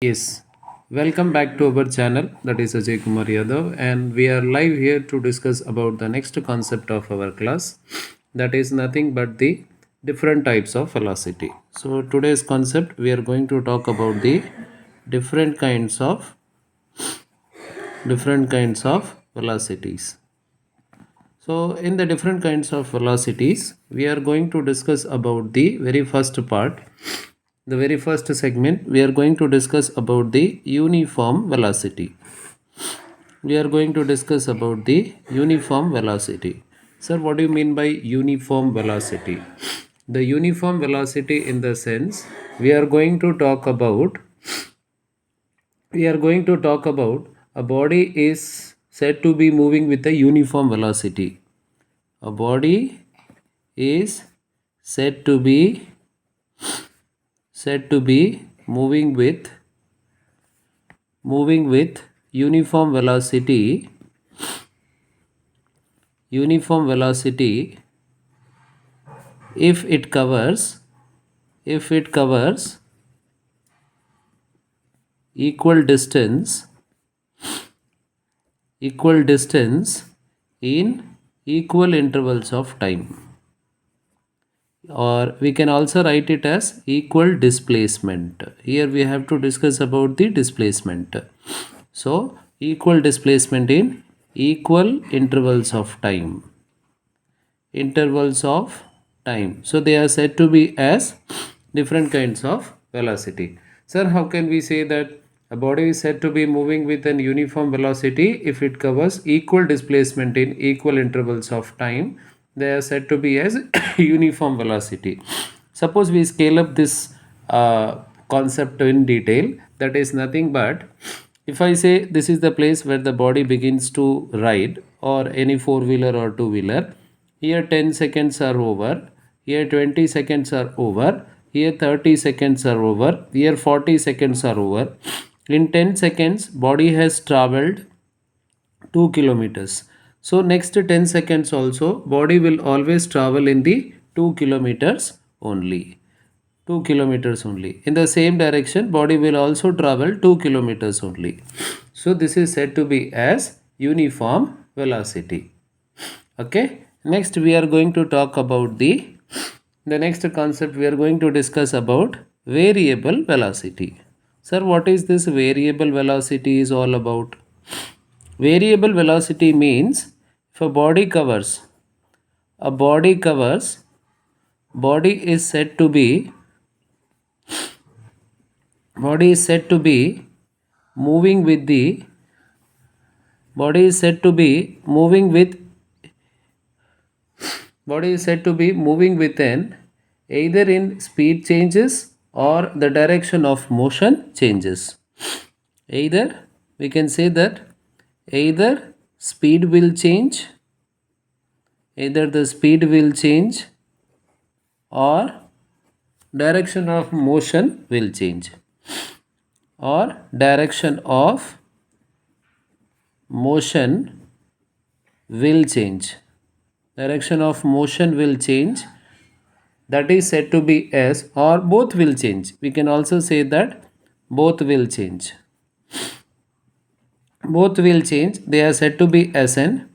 Yes, welcome back to our channel, that is Ajay Kumar Yadav, and we are live here to discuss about the next concept of our class, that is nothing but the different types of velocity. So today's concept we are going to talk about the different kinds of velocities. So in the different kinds of velocities, we are going to discuss about the very first part. The very first segment, we are going to discuss about the uniform velocity. We are going to discuss about the uniform velocity. Sir, what do you mean by uniform velocity? The uniform velocity in the sense we are going to talk about a body is said to be moving with a uniform velocity. A body is said to be moving with uniform velocity if it covers equal distance in equal intervals of time, or we can also write it as equal displacement. Here we have to discuss about the displacement. So equal displacement in equal intervals of time. So they are said to be as different kinds of velocity. Sir, how can we say that a body is said to be moving with an uniform velocity if it covers equal displacement in equal intervals of time? They are said to be as uniform velocity. Suppose we scale up this concept in detail. That is nothing but, if I say this is the place where the body begins to ride, or any four-wheeler or two-wheeler, here 10 seconds are over, here 20 seconds are over, here 30 seconds are over, here 40 seconds are over. In 10 seconds, body has traveled 2 kilometers. So next 10 seconds also, body will always travel in the 2 kilometers only. 2 kilometers only. In the same direction, body will also travel 2 kilometers only. So this is said to be as uniform velocity. Okay. Next we are going to talk about the next concept. We are going to discuss about variable velocity. Sir, what is this variable velocity is all about? Variable velocity means if a body is said to be moving with the body is said to be moving with body is said to be moving with an either in speed changes or the direction of motion changes. Either we can say that either speed will change, either the speed will change, or direction of motion will change, or direction of motion will change. Direction of motion will change, that is said to be as, or both will change. We can also say that both will change. Both will change. They are said to be as an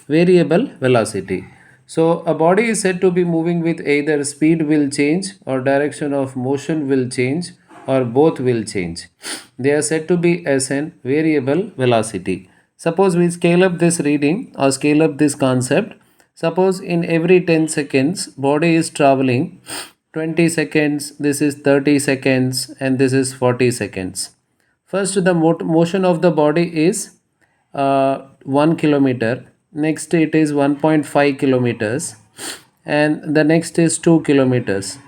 variable velocity. So a body is said to be moving with either speed will change or direction of motion will change, or both will change. They are said to be as an variable velocity. Suppose we scale up this reading or scale up this concept. Suppose in every 10 seconds body is traveling 20 seconds, this is 30 seconds, and this is 40 seconds. First, the motion of the body is 1 kilometer. Next, it is 1.5 kilometers, and the next is 2 kilometers.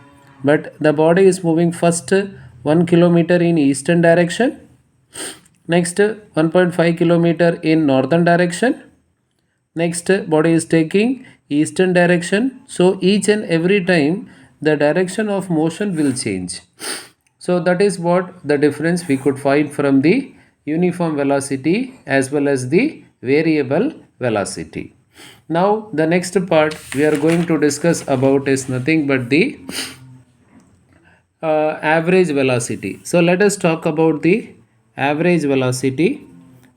But the body is moving first 1 kilometer in eastern direction, next 1.5 kilometer in northern direction, next body is taking eastern direction. So each and every time the direction of motion will change. So that is what the difference we could find from the uniform velocity as well as the variable velocity. Now the next part we are going to discuss about is nothing but the average velocity. So let us talk about the average velocity.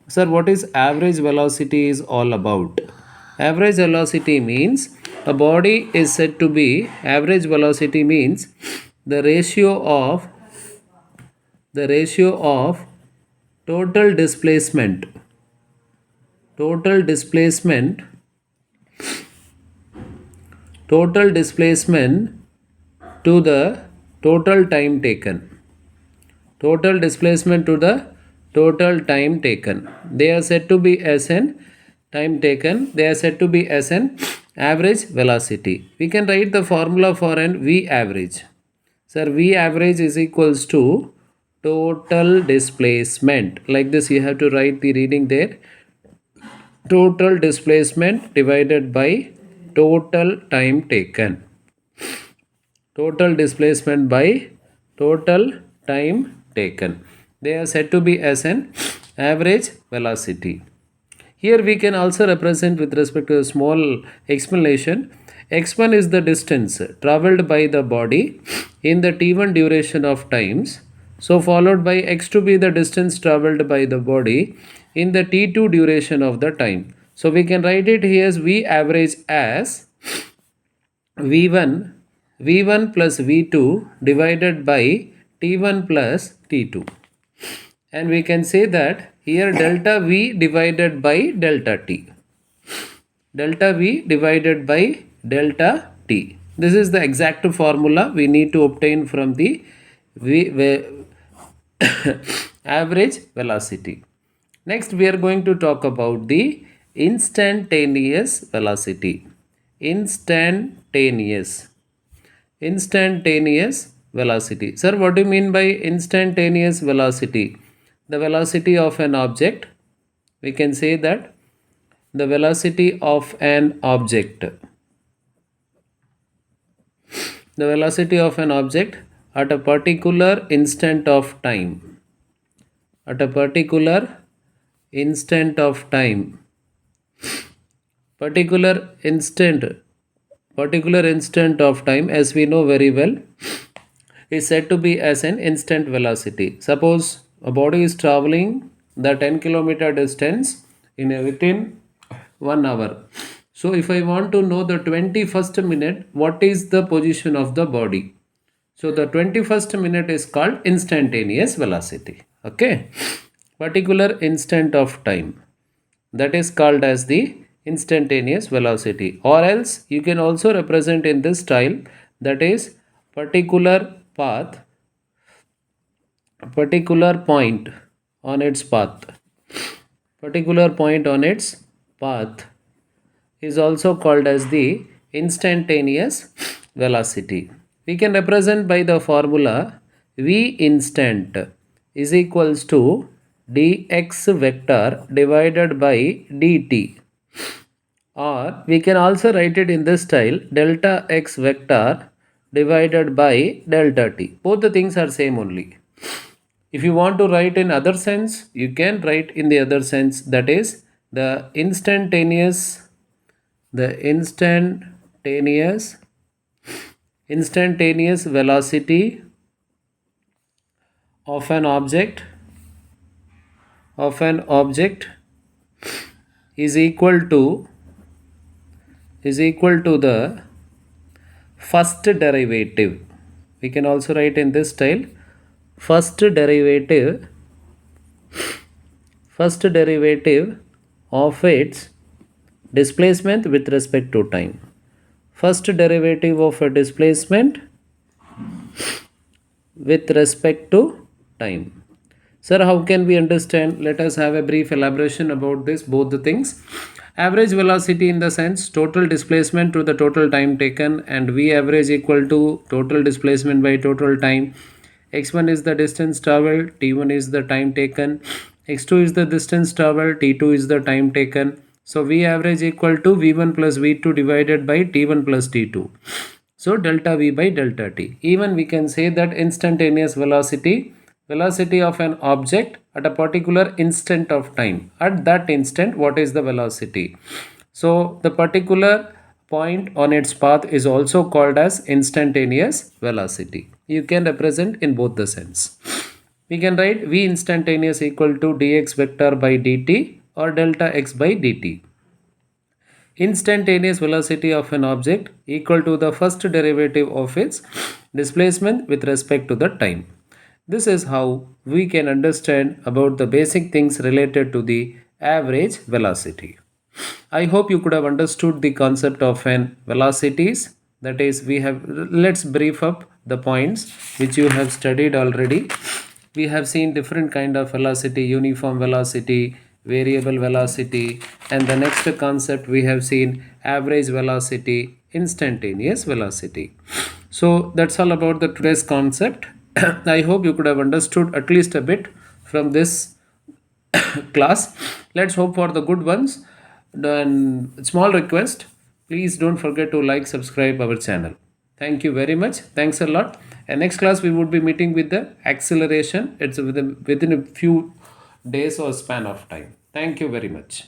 Sir, what is average velocity is all about? Average velocity means a body is said to be average velocity means the ratio of the ratio of total displacement total displacement total displacement to the total time taken total displacement to the total time taken. They are said to be as an time taken. They are said to be as an average velocity. We can write the formula for an V average. Sir, V average is equals to total displacement. Like this, you have to write the reading there. Total displacement divided by total time taken. Total displacement by total time taken. They are said to be as an average velocity. Here we can also represent with respect to a small explanation. X1 is the distance traveled by the body in the t1 duration of times. So followed by x2 be the distance traveled by the body in the t2 duration of the time. So we can write it here as V average as V1 plus V2 divided by T1 plus T2. And we can say that here delta V divided by delta T. Delta V divided by delta T. This is the exact formula we need to obtain from the average velocity. Next, we are going to talk about the instantaneous velocity. Instantaneous velocity. Sir, what do you mean by instantaneous velocity? The velocity of an object. We can say that the velocity of an object. The velocity of an object at a particular instant of time. At a particular instant of time. Particular instant of time, as we know very well, is said to be as an instant velocity. Suppose a body is traveling the 10-kilometer distance within 1 hour. So if I want to know the 21st minute, what is the position of the body? So the 21st minute is called instantaneous velocity. Okay. Particular instant of time. That is called as the instantaneous velocity. Or else you can also represent in this style, that is particular path, particular point on its path. Particular point on its path is also called as the instantaneous velocity. We can represent by the formula V instant is equals to dx vector divided by dt, or we can also write it in this style, delta x vector divided by delta t. Both the things are same only. If you want to write in other sense, you can write in the other sense, that is the instantaneous velocity of an object is equal to the first derivative. We can also write in this style, first derivative of its displacement with respect to time. First derivative of a displacement with respect to time. Sir, how can we understand? Let us have a brief elaboration about this, both the things. Average velocity in the sense total displacement to the total time taken, and V average equal to total displacement by total time. X1 is the distance traveled, T1 is the time taken, X2 is the distance traveled, T2 is the time taken. So V average equal to V1 plus V2 divided by T1 plus T2. So delta V by delta T. Even we can say that instantaneous velocity of an object at a particular instant of time. At that instant, what is the velocity? So the particular point on its path is also called as instantaneous velocity. you can represent in both the sense. We can write v instantaneous equal to dx vector by dt or delta x by dt. Instantaneous velocity of an object equal to the first derivative of its displacement with respect to the time. This is how we can understand about the basic things related to the average velocity. I hope you could have understood the concept of an velocities. That is, we have, let's brief up the points which you have studied already. We have seen different kind of velocity: uniform velocity, variable velocity, and the next concept we have seen average velocity, instantaneous velocity. So that's all about the today's concept. I hope you could have understood at least a bit from this class. Let's hope for the good ones. Then small request, please don't forget to like, subscribe our channel. Thank you very much. Thanks a lot. And next class we would be meeting with the acceleration. It's within a few days or span of time. Thank you very much.